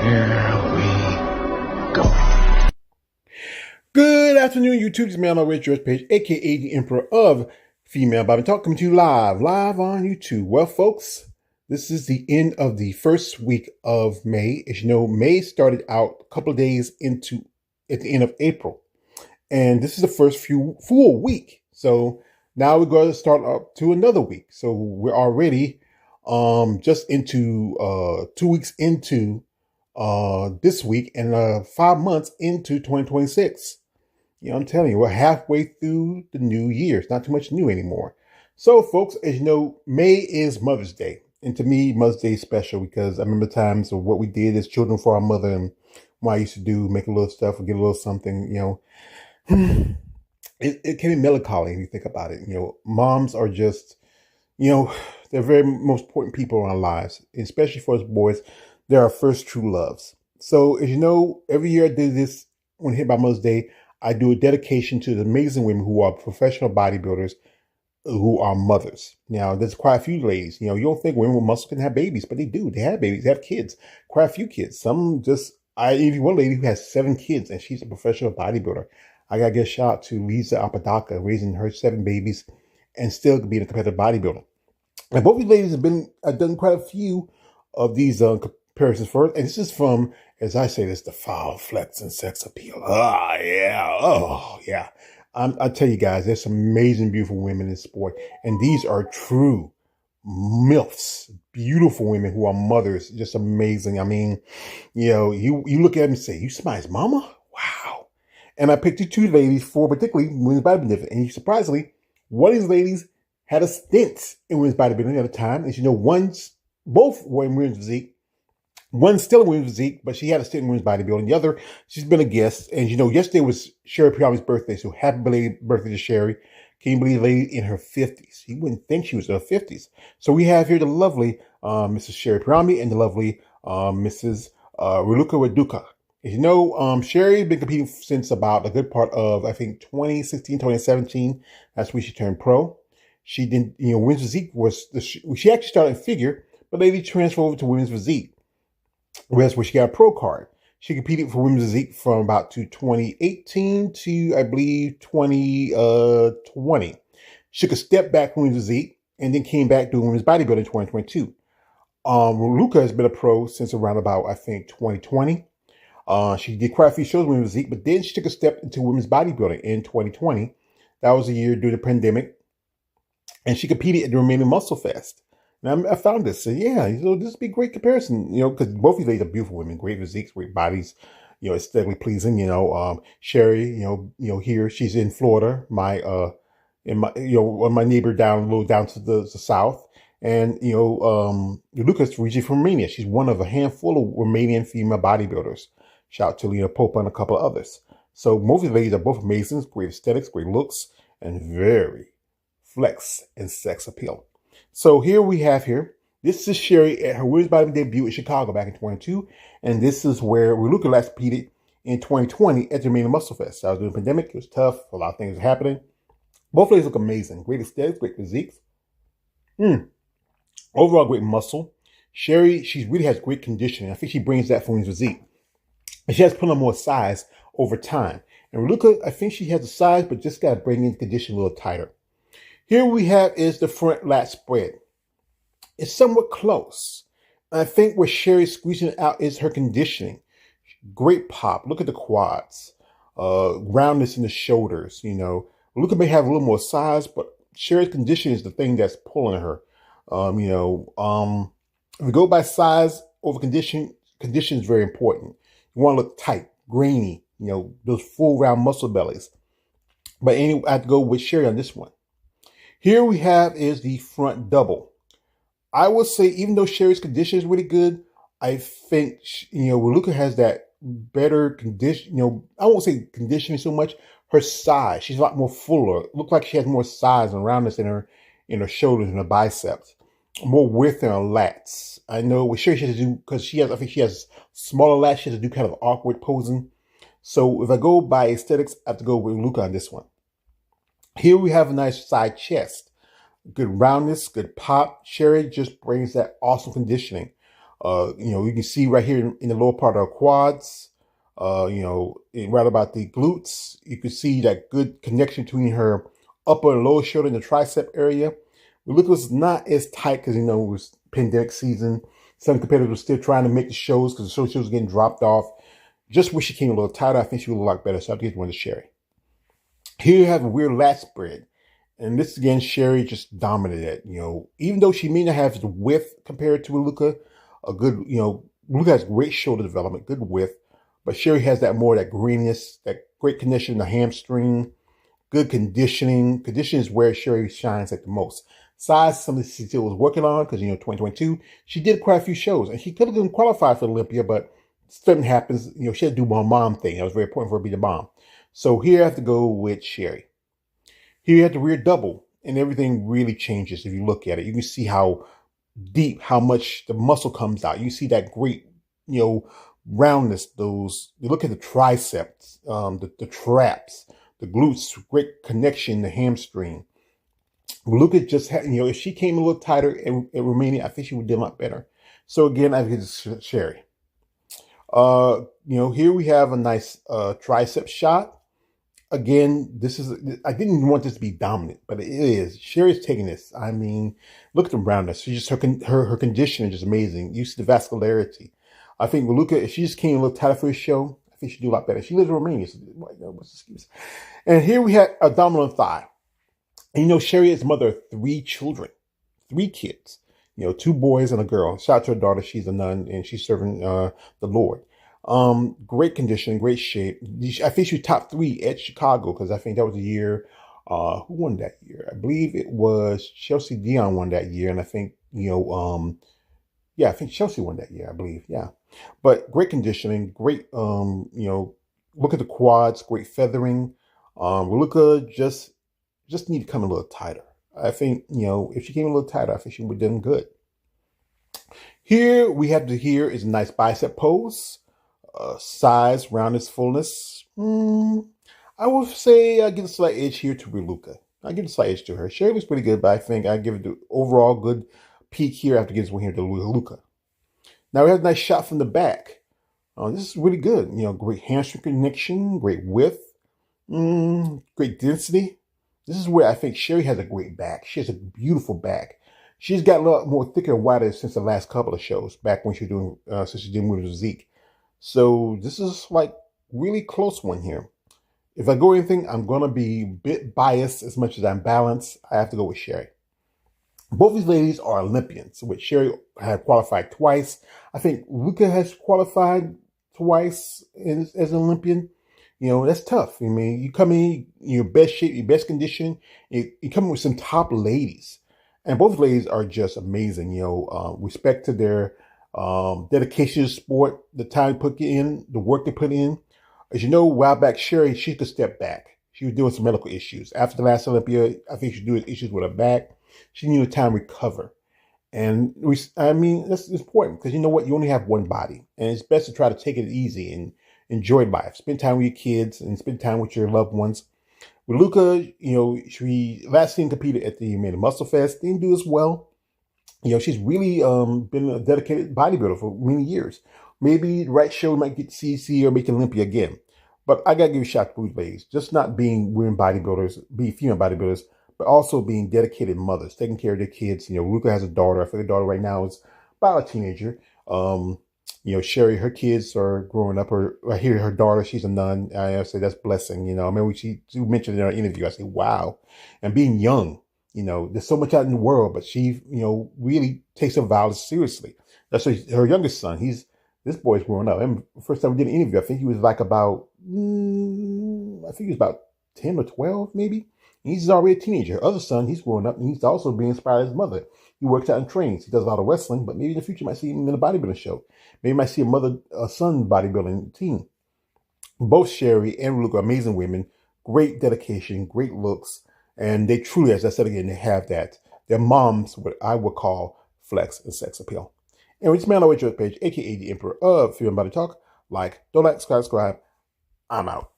Here we go. Good afternoon, YouTube. It's me on my Red Dress page, aka the Emperor of Female Bobby Talk, coming to you live on YouTube. Well, folks, this is the end of the first week of May. As you know, May started out a couple of days at the end of April, and this is the first full week. So now we're going to start up to another week. So we're already just into 2 weeks into this week and 5 months into 2026. You know, I'm telling you, we're halfway through the new year. It's not too much new anymore. So, folks, as you know, May is Mother's Day. And to me, Mother's Day is special because I remember times of what we did as children for our mother and what I used to do, make a little stuff or get a little something, you know. It can be melancholy when you think about it. You know, moms are just, you know, they're very most important people in our lives, especially for us boys. They're our first true loves. So, as you know, every year I do this when hit by Mother's Day. I do a dedication to the amazing women who are professional bodybuilders who are mothers. Now, there's quite a few ladies. You know, you don't think women with muscle can have babies, but they do. They have babies, they have kids, quite a few kids. Some just, I interviewed one lady who has 7 kids and she's a professional bodybuilder. I got to give a shout out to Lisa Apodaca, raising her 7 babies and still being a competitive bodybuilder. And both these ladies have done quite a few of these comparisons for her. And this is from, as I say, this the foul flex and sex appeal. Ah, yeah. Oh, yeah. I tell you guys, there's some amazing, beautiful women in sport. And these are true MILFs, beautiful women who are mothers. Just amazing. I mean, you know, you look at them and say, you somebody's mama? Wow. And I picked you 2 ladies for particularly women's bodybuilding. And surprisingly, one of these ladies had a stint in women's bodybuilding at a time. As you know, both were in women's physique. One's still in women's physique, but she had a stint in women's bodybuilding. The other, she's been a guest. And you know, yesterday was Sherry Priami's birthday. So happy belated birthday to Sherry. Can you believe a lady in her 50s? You wouldn't think she was in her 50s. So we have here the lovely Mrs. Sherry Priami and the lovely Mrs. Raluca Raducu. As you know, Sherry has been competing since about a good part of, I think, 2016, 2017. That's when she turned pro. She didn't, you know, women's physique she actually started in figure, but lady transferred over to women's physique. Whereas where she got a pro card. She competed for women's physique from about 2018 to, I believe, 2020. She took a step back from women's physique and then came back doing women's bodybuilding in 2022. Raluca has been a pro since around about, I think, 2020. She did quite a few shows in women's physique, but then she took a step into women's bodybuilding in 2020. That was a year during the pandemic. And she competed at the Romania MuscleFest. And I found this. So yeah, so this would be a great comparison, you know, because both of these ladies are beautiful women, great physiques, great bodies, you know, aesthetically pleasing. You know, Sherry, you know, here she's in Florida, my neighbor down a little down to the south, and you know, Lucas originally from Romania. She's one of a handful of Romanian female bodybuilders. Shout out to Lena Popa and a couple of others. So both of the ladies are both amazing, great aesthetics, great looks, and very flex and sex appeal. So here we have this is Sherry at her women's bodybuilding debut in Chicago back in 2022. And this is where Raluca last competed in 2020 at the Romania MuscleFest. I was doing a pandemic. It was tough. A lot of things were happening. Both ladies look amazing. Great aesthetics, great physiques. Overall, great muscle. Sherry, she really has great conditioning. I think she brings that from women's physique. And she has put on more size over time. And Raluca, I think she has the size, but just got to bring in the condition a little tighter. Here we have is the front lat spread. It's somewhat close. I think where Sherry's squeezing it out is her conditioning. Great pop. Look at the quads. Roundness in the shoulders, you know. Raluca may have a little more size, but Sherry's conditioning is the thing that's pulling her. If we go by size over condition is very important. You want to look tight, grainy, you know, those full round muscle bellies. But anyway, I have to go with Sherry on this one. Here we have is the front double. I would say, even though Sherry's condition is really good, I think, you know, Raluca has that better condition. You know, I won't say conditioning so much. Her size, she's a lot more fuller. Looks like she has more size and roundness in her shoulders and her biceps, more width in her lats. I know with Sherry she has to do, because I think she has smaller lats. She has to do kind of awkward posing. So if I go by aesthetics, I have to go with Raluca on this one. Here we have a nice side chest. Good roundness, good pop. Sherry just brings that awesome conditioning. You can see right here in the lower part of her quads, right about the glutes, you can see that good connection between her upper and lower shoulder and the tricep area. Raluca was not as tight because, it was pandemic season. Some competitors were still trying to make the shows because the shows were getting dropped off. Just wish she came a little tighter. I think she would look better. So I'll give one to Sherry. Here you have a weird lat spread. And this again, Sherry just dominated it. Even though she may not have the width compared to Raluca, a good, Raluca has great shoulder development, good width, but Sherry has that greenness, that great condition in the hamstring, good conditioning. Conditioning is where Sherry shines at the most. Size, something she still was working on because, 2022, she did quite a few shows and she could have been qualified for Olympia, but something happens. She had to do one mom thing. That was very important for her to be the mom. So here I have to go with Sherry. Here you have the rear double and everything really changes if you look at it. You can see how deep, how much the muscle comes out. You see that great, roundness. You look at the triceps, the traps, the glutes, great connection, the hamstring. Raluca just had, if she came a little tighter at Romania, I think she would do a lot better. So again, I give it Sherry. Here we have a nice tricep shot. Again, I didn't want this to be dominant, but it is. Sherry's taking this. I mean, look at the roundness. Her conditioning is just amazing. You see the vascularity. I think Raluca, if she just came a little tighter for the show, I think she'd do a lot better. She lives in Romania, so what's the excuse? And here we had abdominal thigh. And Sherry is mother of 3 children, 3 kids, 2 boys and a girl. Shout out to her daughter. She's a nun and she's serving the Lord. Great condition, great shape. I think she was top 3 at Chicago because I think that was the year. Who won that year? I believe it was Chelsea Dion won that year. And I think, I think Chelsea won that year, I believe. Yeah. But great conditioning, great, look at the quads, great feathering. Raluca just need to come a little tighter. I think, if she came a little tighter, I think she would have done good. Here is a nice bicep pose. Size, roundness, fullness. I would say I give a slight edge here to Raluca. I give a slight edge to her. Sherry was pretty good, but I think I give it the overall good peak here. I have to give this one here to Raluca. Now we have a nice shot from the back. This is really good. Great hamstring connection, great width, great density. This is where I think Sherry has a great back. She has a beautiful back. She's got a lot more thicker and wider since the last couple of shows, back when she was doing, since she did with Zeke. So this is like really close one here. If I go anything, I'm going to be a bit biased as much as I'm balanced. I have to go with Sherry. Both these ladies are Olympians, which Sherry had qualified twice. I think Raluca has qualified twice as an Olympian. That's tough. I mean, you come in your best shape, your best condition. You come in with some top ladies. And both ladies are just amazing. Respect to their dedication to sport, the time they put in, the work they put in. As you know, a while back, Sherry, she could step back. She was doing some medical issues. After the last Olympia, I think she was doing issues with her back. She needed time to recover. And that's important because you know what? You only have one body. And it's best to try to take it easy and enjoy life. Spend time with your kids and spend time with your loved ones. Raluca, she last seen competed at the MuscleFest. Didn't do as well. She's really been a dedicated bodybuilder for many years. Maybe the right show might get CC or make Olympia again. But I got to give a shout to these ladies. Just not being women bodybuilders, being female bodybuilders, but also being dedicated mothers, taking care of their kids. Raluca has a daughter. I think her daughter right now is about a teenager. Sherry, her kids are growing up. I hear her daughter, she's a nun. I say that's blessing. I remember she mentioned in our interview, I say, wow. And being young, there's so much out in the world, but she, really takes her vows seriously. That's her youngest son. This boy's growing up. And first time we did an interview, I think he was like about, 10 or 12 maybe. And he's already a teenager. Her other son, he's growing up and he's also being inspired by his mother. He works out and trains. He does a lot of wrestling, but maybe in the future you might see him in a bodybuilding show. Maybe you might see a son bodybuilding team. Both Sherry and Raluca are amazing women, great dedication, great looks, and they truly, as I said again, they have that. Their moms, what I would call flex and sex appeal. Anyway, it's man on the page, aka the Emperor of Female Body Talk. Don't like, subscribe. I'm out.